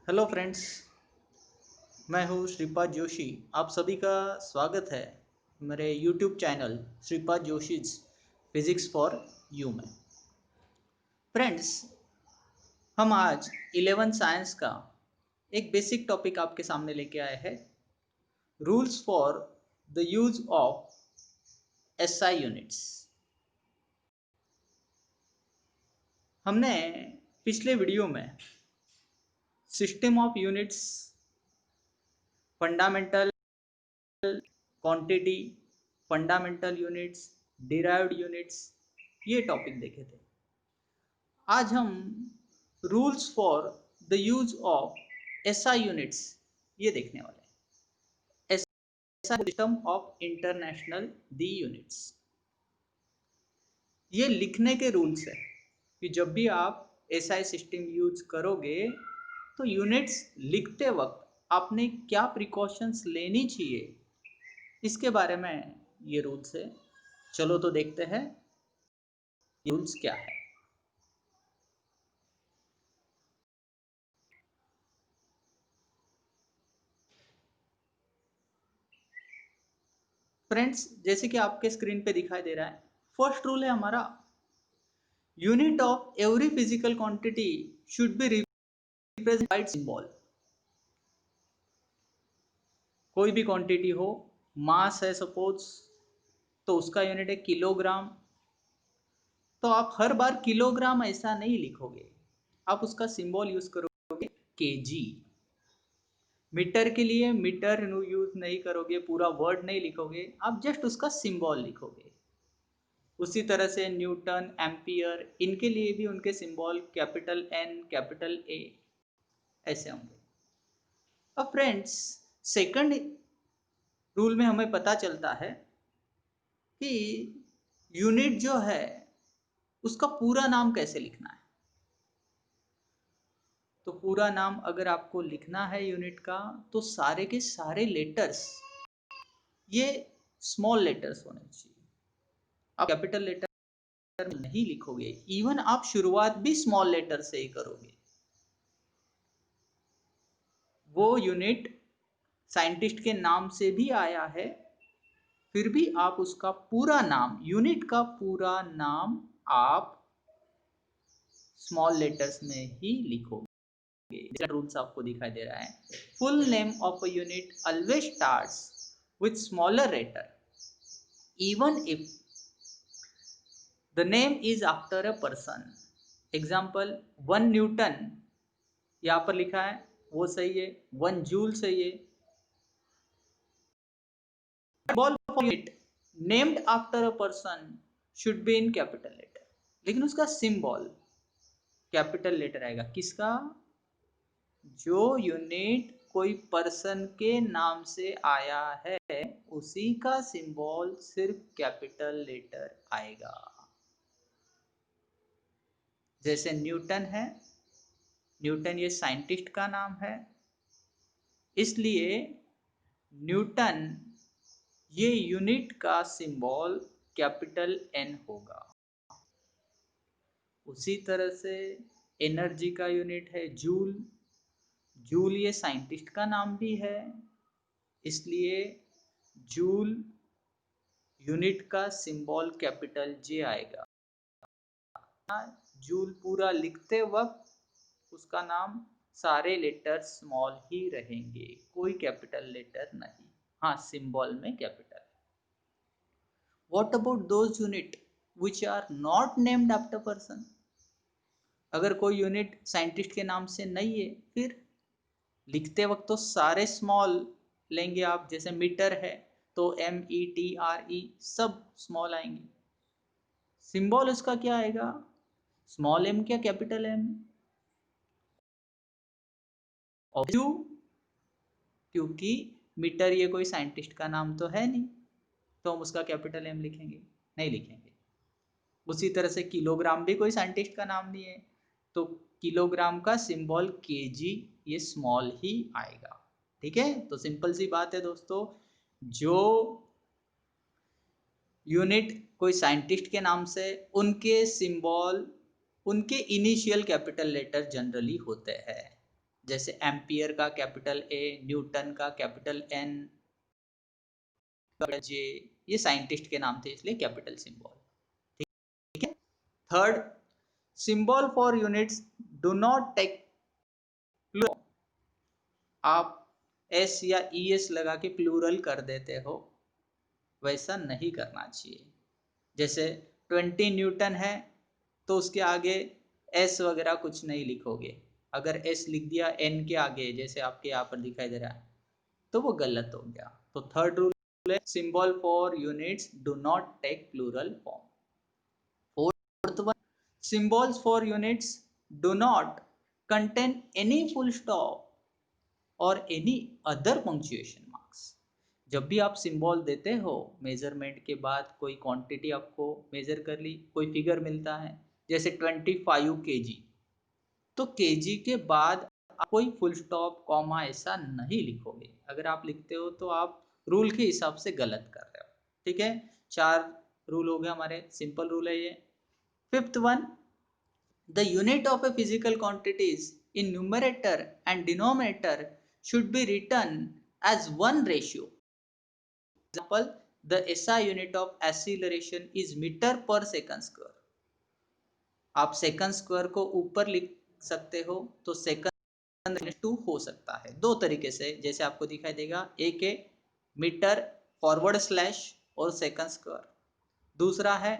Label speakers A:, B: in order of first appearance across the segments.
A: Hello friends, मैं हूँ श्रीपाद जोशी। आप सभी का स्वागत है मेरे YouTube channel Shripad Joshi's physics for you में। फ्रेंड्स, हम आज 11 साइंस का एक बेसिक टॉपिक आपके सामने लेके आए हैं, rules for the use of SI units. हमने पिछले वीडियो में system of units, fundamental quantity, fundamental units, derived units, ये टॉपिक देखे थे। आज हम rules for the use of SI units ये देखने वाले हैं। SI system of international the units, ये लिखने के रूल्स है कि जब भी आप एसआई सिस्टम यूज करोगे तो यूनिट्स लिखते वक्त आपने क्या प्रिकॉशंस लेनी चाहिए, इसके बारे में ये रूल्स है। चलो तो देखते हैं रूल्स क्या है। फ्रेंड्स, जैसे कि आपके स्क्रीन पे दिखाई दे रहा है, फर्स्ट रूल है हमारा, unit of every physical quantity should be represented by symbol. कोई भी क्वांटिटी हो, मास है सपोज, तो उसका यूनिट है किलोग्राम, तो आप हर बार किलोग्राम ऐसा नहीं लिखोगे, आप उसका सिंबल यूज करोगे केजी। मीटर के लिए मीटर यूज नहीं करोगे, पूरा वर्ड नहीं लिखोगे, आप जस्ट उसका सिंबल लिखोगे। उसी तरह से न्यूटन, एम्पियर, इनके लिए भी उनके symbol capital N, capital A ऐसे होंगे। अब फ्रेंड्स, सेकंड रूल में हमें पता चलता है कि यूनिट जो है उसका पूरा नाम कैसे लिखना है। तो पूरा नाम अगर आपको लिखना है यूनिट का, तो सारे के सारे लेटर्स ये स्मॉल लेटर्स होने चाहिए। आप कैपिटल लेटर नहीं लिखोगे, इवन आप शुरुआत भी स्मॉल लेटर से ही करोगे। वो यूनिट साइंटिस्ट के नाम से भी आया है, फिर भी आप उसका पूरा नाम, यूनिट का पूरा नाम आप स्मॉल लेटर्स में ही लिखोगे। रूल्स आपको दिखाई दे रहा है, full name of a unit always starts with smaller letter even if the name is after a person. Example, 1 newton यहाँ पर लिखा है, वो सही है। 1 जूल सही है। Symbol of unit named after a person should be in capital letter, लेकिन उसका सिंबल कैपिटल लेटर आएगा। किसका? जो यूनिट कोई पर्सन के नाम से आया है उसी का सिंबल सिर्फ कैपिटल लेटर आएगा। जैसे न्यूटन है, न्यूटन ये साइंटिस्ट का नाम है, इसलिए न्यूटन ये यूनिट का सिंबल कैपिटल एन होगा। उसी तरह से एनर्जी का यूनिट है जूल। जूल ये साइंटिस्ट का नाम भी है, इसलिए जूल यूनिट का सिंबल कैपिटल जे आएगा। जूल पूरा लिखते वक्त उसका नाम सारे लेटर स्मॉल ही रहेंगे, कोई कैपिटल लेटर नहीं। हाँ, सिंबल में capital. What about those unit which are not named after person? अगर कोई यूनिट साइंटिस्ट के नाम से नहीं है, फिर लिखते वक्त तो सारे स्मॉल लेंगे आप। जैसे मीटर है तो METRE सब स्मॉल आएंगे। सिंबल उसका क्या आएगा? स्मॉल एम क्या कैपिटल एम? और क्योंकि मीटर ये कोई साइंटिस्ट का नाम तो है नहीं, तो हम उसका कैपिटल एम लिखेंगे? नहीं लिखेंगे। उसी तरह से किलोग्राम भी कोई साइंटिस्ट का नाम नहीं है, तो किलोग्राम का सिंबल केजी ये स्मॉल ही आएगा। ठीक है, तो सिंपल सी बात है दोस्तों, जो यूनिट कोई साइंटिस्ट के नाम से, उनके सिंबल, उनके इनिशियल कैपिटल लेटर जनरली होते हैं। जैसे एम्पियर का कैपिटल ए, न्यूटन का कैपिटल एन, जे, ये साइंटिस्ट के नाम थे इसलिए कैपिटल सिंबल। ठीक है। Third, symbol for units do not take, आप एस या ई एस लगा के प्लूरल कर देते हो, वैसा नहीं करना चाहिए। जैसे 20 न्यूटन है तो उसके आगे एस वगैरह कुछ नहीं लिखोगे। अगर एस लिख दिया एन के आगे, जैसे आपके यहाँ पर दिखाई दे रहा है, तो वो गलत हो गया। तो थर्ड रूल है, symbol for units do not take plural form. Fourth one, symbols for units do not contain any full stop और एनी अदर पंक्चुएशन मार्क्स। जब भी आप सिंबल देते हो मेजरमेंट के बाद, कोई क्वांटिटी आपको मेजर कर ली, कोई फिगर मिलता है जैसे 25 kg, तो kg के बाद आप कोई फुल स्टॉप कॉमा ऐसा नहीं लिखोगे। अगर आप लिखते हो तो आप रूल के हिसाब से गलत कर रहे हो। ठीक है, 4 रूल हो गए हमारे, सिंपल रूल है ये। Fifth one, the unit of a physical quantities in numerator and denominator should be written as one ratio. Example, the SI unit of acceleration is meter per second square. आप second square को ऊपर लिख सकते हो तो second to हो सकता है दो तरीके से, जैसे आपको दिखाई देगा। एक है मीटर फॉरवर्ड स्लैश और सेकंड स्क्वायर, दूसरा है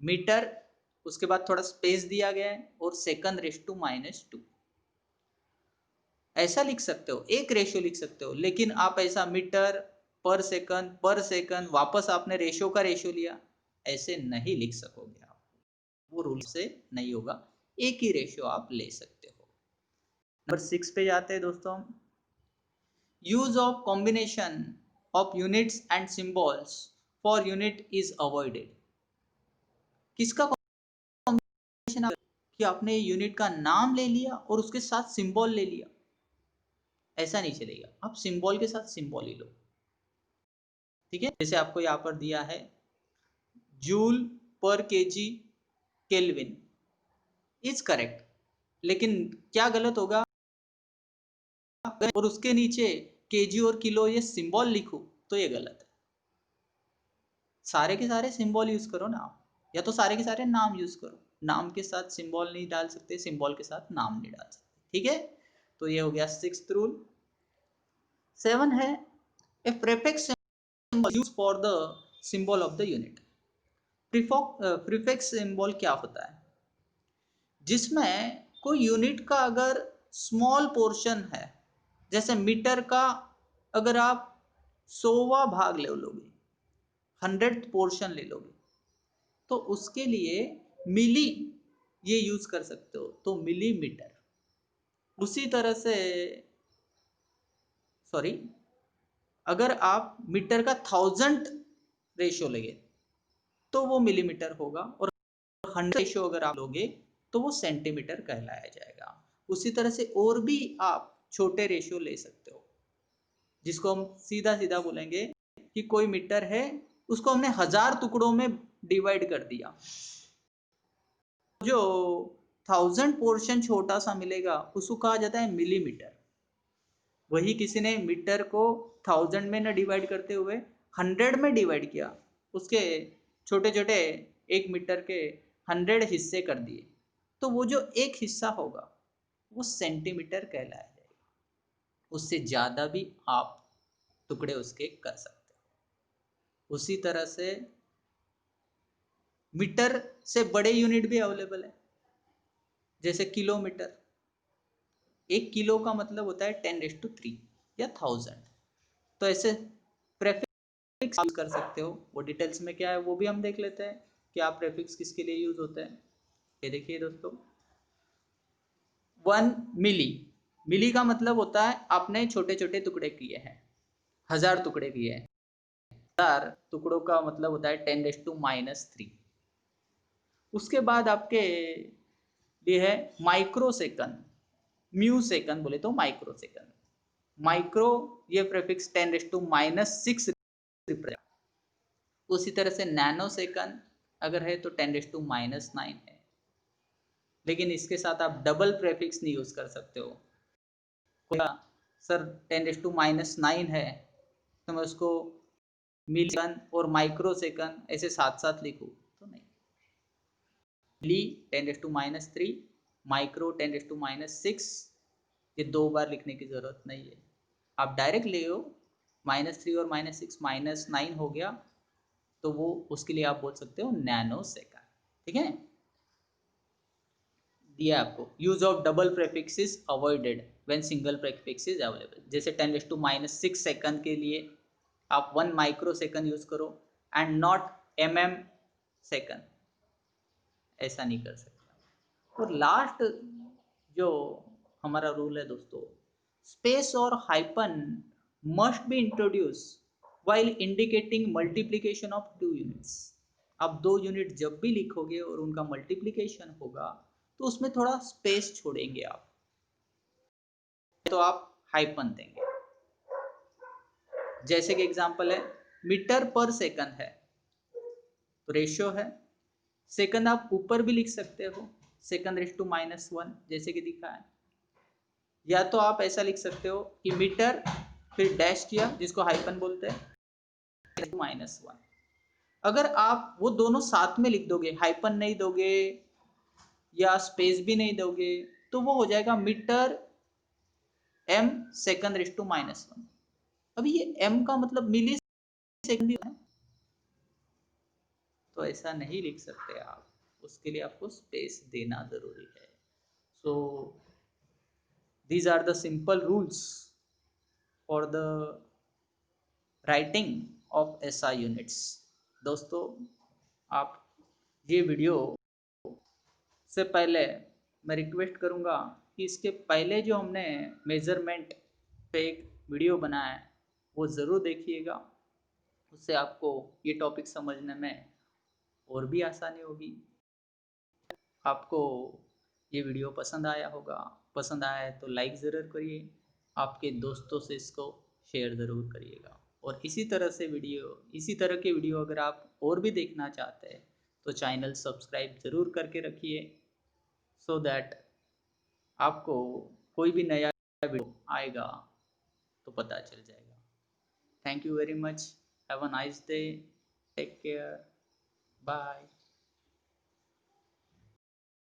A: मीटर उसके बाद थोड़ा स्पेस दिया गया है और सेकंड रेश टू -2। ऐसा लिख सकते हो, एक रेशियो लिख सकते हो, लेकिन आप ऐसा मीटर पर सेकंड वापस आपने रेशियो का रेशियो लिया, ऐसे नहीं लिख सकोगे आप, वो रूल से नहीं होगा। एक ही रेशियो आप ले सकते हो। नंबर 6 पे जाते हैं दोस्तों। Use of combination of units and symbols for unit is avoided. किसका कॉम्बिनेशन? कि आपने यूनिट का नाम ले लिया और उसके साथ सिंबल ले लिया, ऐसा नहीं चलेगा। आप सिंबल के साथ सिंबल ही लो। ठीक है, जैसे आपको यहाँ पर दिया है जूल पर केजी केल्विन, इज करेक्ट, लेकिन क्या गलत होगा, और उसके नीचे केजी और किलो ये सिंबल लिखो तो ये गलत है। सारे के सारे सिंबल यूज करो ना आप, या तो सारे के सारे नाम यूज करो। नाम के साथ सिंबल नहीं डाल सकते, सिंबल के साथ नाम नहीं डाल सकते। ठीक है, तो ये हो गया 6th रूल। 7 है, a prefix symbol used for the symbol of the unit. Prefix symbol क्या होता है? जिसमें कोई यूनिट का अगर स्मॉल पोर्शन है, जैसे मीटर का अगर आप 100वां भाग ले लोगे, 100th पोर्शन ले लोगे, तो उसके लिए मिली ये यूज कर सकते हो, तो मिलीमीटर। उसी तरह से सॉरी, अगर आप मीटर का 1000 रेशियो लेंगे तो वो मिलीमीटर होगा, और 100 रेशियो अगर आप लोगे तो वो सेंटीमीटर कहलाया जाएगा। उसी तरह से और भी आप छोटे रेशियो ले सकते हो, जिसको हम सीधा सीधा बोलेंगे कि कोई मीटर है, उसको हमने 1000 टुकड़ों में डिवाइड कर दिया, जो 1000 पोर्शन छोटा सा मिलेगा उसको कहा जाता है मिलीमीटर। वही किसी ने मीटर को 1000 में न डिवाइड करते हुए 100 में डिवाइड किया, उसके छोटे छोटे एक मीटर के 100 हिस्से कर दिए, तो वो जो एक हिस्सा होगा वो सेंटीमीटर कहलाया जाएगा। उससे ज़्यादा भी आप टुकड़े उसके कर सकते हो। उसी तरह से मीटर से बड़े यूनिट भी अवेलेबल है, जैसे किलोमीटर। 1 किलो का मतलब होता है 10⁻³ या 1000। तो ऐसे प्रेफिक्स यूज कर सकते हो, वो डिटेल्स में क्या है वो भी हम देख लेते हैं, क्या प्रेफिक्स किसके लिए यूज होता है। ये देखिए दोस्तों, 1 मिली, मिली का मतलब होता है आपने छोटे छोटे टुकड़े किए हैं, 1000 टुकड़े किए हैं। 1000 टुकड़ों का मतलब होता है 10⁻³ उसके बाद आपके लिए है माइक्रो सेकंड, म्यू सेकंड बोले तो माइक्रो सेकंड। माइक्रो ये प्रीफिक्स 10⁻⁻6 रिप्रेजेंट। उसी तरह से नैनो सेकंड अगर है तो 10⁻⁹ है, लेकिन इसके साथ आप डबल प्रीफिक्स नहीं यूज कर सकते हो, सर 10⁻⁹ है तो मैं उसको मिली सेकंड और माइक्रो सेकंड ऐसे साथ साथ लिखूँ तो नहीं। मिली 10⁻⁻3, माइक्रो 10⁻⁻6, ये 2 बार लिखने की ज़रूरत नहीं है। आप डायरेक्ट ले लो, -3 और -6 -9 हो गया, तो वो उसके लिए आप बोल सकते हो नैनो सेकंड। ठीक है, दिया आपको। Use of double prefix is avoided when single prefix is available. जैसे 10⁻⁻6 सेकंड के लिए आप 1 माइक्रो सेकंड यूज करो एंड नॉट सेकंड, ऐसा नहीं कर सकते। और लास्ट जो हमारा रूल है दोस्तों, स्पेस और hyphen must be introduce while indicating multiplication of two units। आप 2 यूनिट जब भी लिखोगे और उनका मल्टीप्लिकेशन होगा तो उसमें थोड़ा स्पेस छोड़ेंगे आप, तो आप हाइपन देंगे। जैसे कि एग्जांपल है मीटर पर सेकंड है तो रेशियो है, सेकंड आप ऊपर भी लिख सकते हो, सेकंड⁻⁻1 जैसे कि दिखा है, या तो आप ऐसा लिख सकते हो कि मीटर फिर डैश किया जिसको हाइपन बोलते हैं -1। अगर आप वो दोनों साथ में लिख दोगे, हाइपन नहीं दोगे या स्पेस भी नहीं दोगे, तो वो हो जाएगा मीटर m सेकंड⁻⁻1। अभी ये m का मतलब मिली सेकंड भी है, तो ऐसा नहीं लिख सकते आप, उसके लिए आपको स्पेस देना जरूरी है। सो these are the simple rules for the writing of SI units। दोस्तों, आप ये वीडियो से पहले मैं रिक्वेस्ट करूँगा कि इसके पहले जो हमने मेज़रमेंट पे एक वीडियो बनाया है वो ज़रूर देखिएगा, उससे आपको ये टॉपिक समझने में और भी आसानी होगी। आपको ये वीडियो पसंद आया होगा, पसंद आया है तो लाइक ज़रूर करिए, आपके दोस्तों से इसको शेयर ज़रूर करिएगा। और इसी तरह के वीडियो अगर आप और भी देखना चाहते हैं तो चैनल सब्सक्राइब ज़रूर करके रखिए, सो दैट आपको कोई भी नया वीडियो आएगा तो पता चल जाएगा। Thank you very much, have a nice day, take care, bye.